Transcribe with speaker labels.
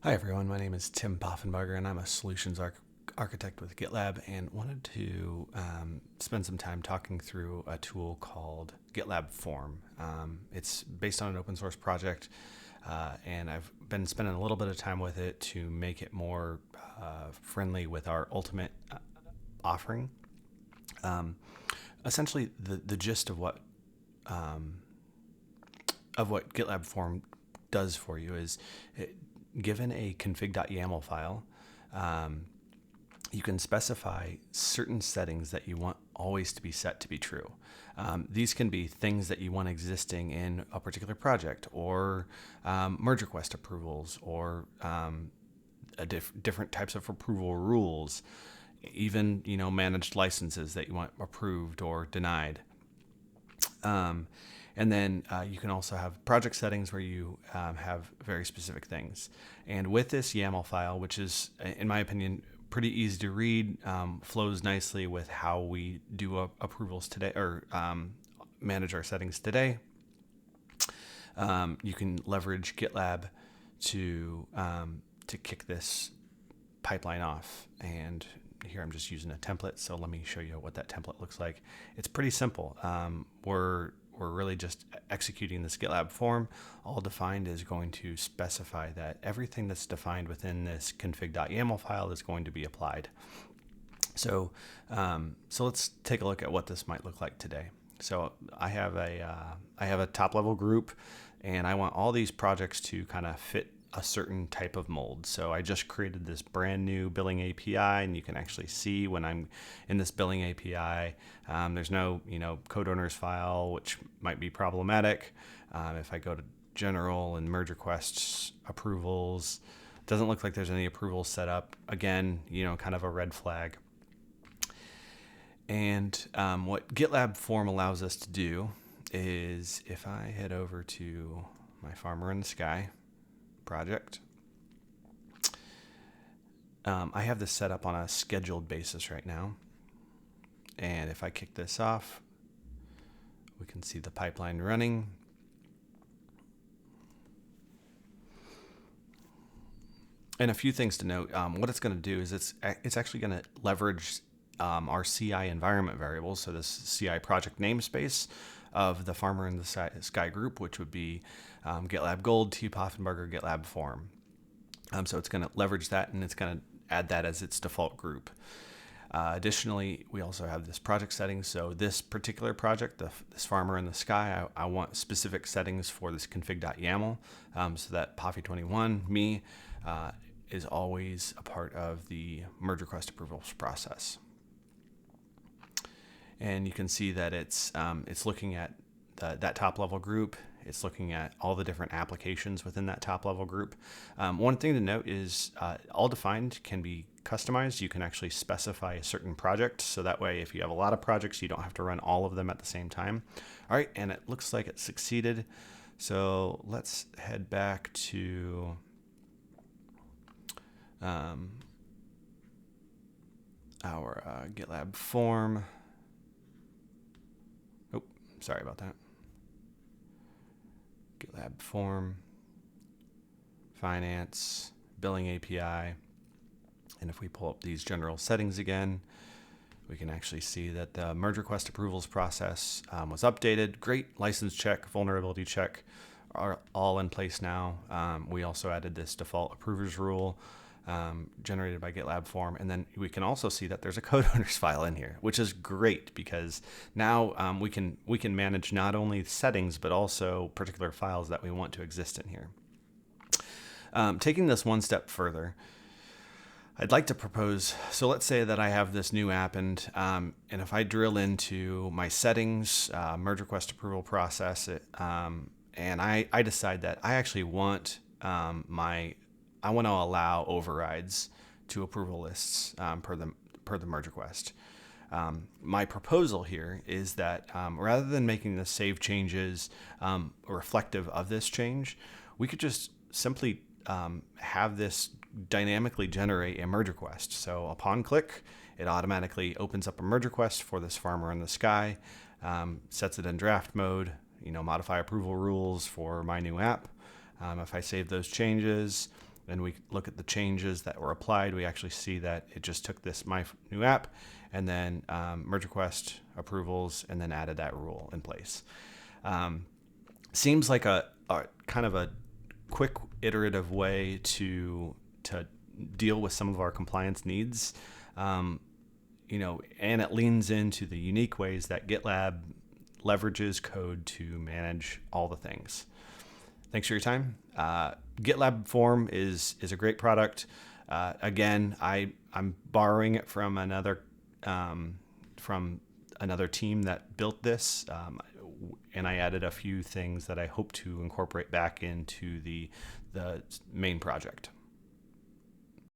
Speaker 1: Hi everyone, my name is Tim Poffenbarger and I'm a solutions architect with GitLab and wanted to spend some time talking through a tool called GitLabForm. It's based on an open source project and I've been spending a little bit of time with it to make it more friendly with our ultimate offering. Essentially, the gist of what GitLabForm does for you is given a config.yaml file, you can specify certain settings that you want always to be set to be true. These can be things that you want existing in a particular project, or merge request approvals, or different types of approval rules, even managed licenses that you want approved or denied. And then you can also have project settings where you have very specific things. And with this YAML file, which is, in my opinion, pretty easy to read, flows nicely with how we do approvals today, or manage our settings today. You can leverage GitLab to kick this pipeline off. And here I'm just using a template, so let me show you what that template looks like. It's pretty simple. We're really just executing this GitLab form. All defined is going to specify that everything that's defined within this config.yaml file is going to be applied. So let's take a look at what this might look like today. So I have a top level group, and I want all these projects to kind of fit a certain type of mold. So I just created this brand new billing API, and you can actually see when I'm in this billing API, there's no code owners file, which might be problematic. If I go to general and merge requests approvals, it doesn't look like there's any approvals set up. Again, kind of a red flag. And what GitLabForm allows us to do is, if I head over to my Farmer in the Sky project, I have this set up on a scheduled basis right now. And if I kick this off, we can see the pipeline running. And a few things to note. What it's going to do is it's actually going to leverage our CI environment variables. So this CI project namespace of the Farmer in the Sky group, which would be GitLab Gold, T Poffenbarger, GitLabForm. So it's going to leverage that, and it's going to add that as its default group. Additionally, we also have this project settings. So this particular project, this Farmer in the Sky, I want specific settings for this config.yaml, so that Poffy21, me, is always a part of the merge request approvals process. And you can see that it's looking at that top level group. It's looking at all the different applications within that top level group. One thing to note is all defined can be customized. You can actually specify a certain project, so that way if you have a lot of projects, you don't have to run all of them at the same time. All right, and it looks like it succeeded. So let's head back to our GitLab form. Oh, sorry about that. GitLab form, finance, billing API. And if we pull up these general settings again, we can actually see that the merge request approvals process was updated. Great. License check, vulnerability check are all in place now. We also added this default approvers rule generated by GitLabForm. And then we can also see that there's a code owners file in here, which is great because now we can manage not only settings, but also particular files that we want to exist in here. Taking this one step further, I'd like to propose, so let's say that I have this new app, and if I drill into my settings, merge request approval process, and I decide that I actually want I want to allow overrides to approval lists per the merge request. My proposal here is that rather than making the save changes reflective of this change, we could just simply have this dynamically generate a merge request. So upon click, it automatically opens up a merge request for this Farmer in the Sky, sets it in draft mode, modify approval rules for my new app. If I save those changes, and we look at the changes that were applied, we actually see that it just took this my new app and then merge request approvals and then added that rule in place. Seems like a kind of a quick iterative way to deal with some of our compliance needs, and it leans into the unique ways that GitLab leverages code to manage all the things. Thanks for your time. GitLabForm is a great product. Again, I'm borrowing it from another team that built this, and I added a few things that I hope to incorporate back into the main project.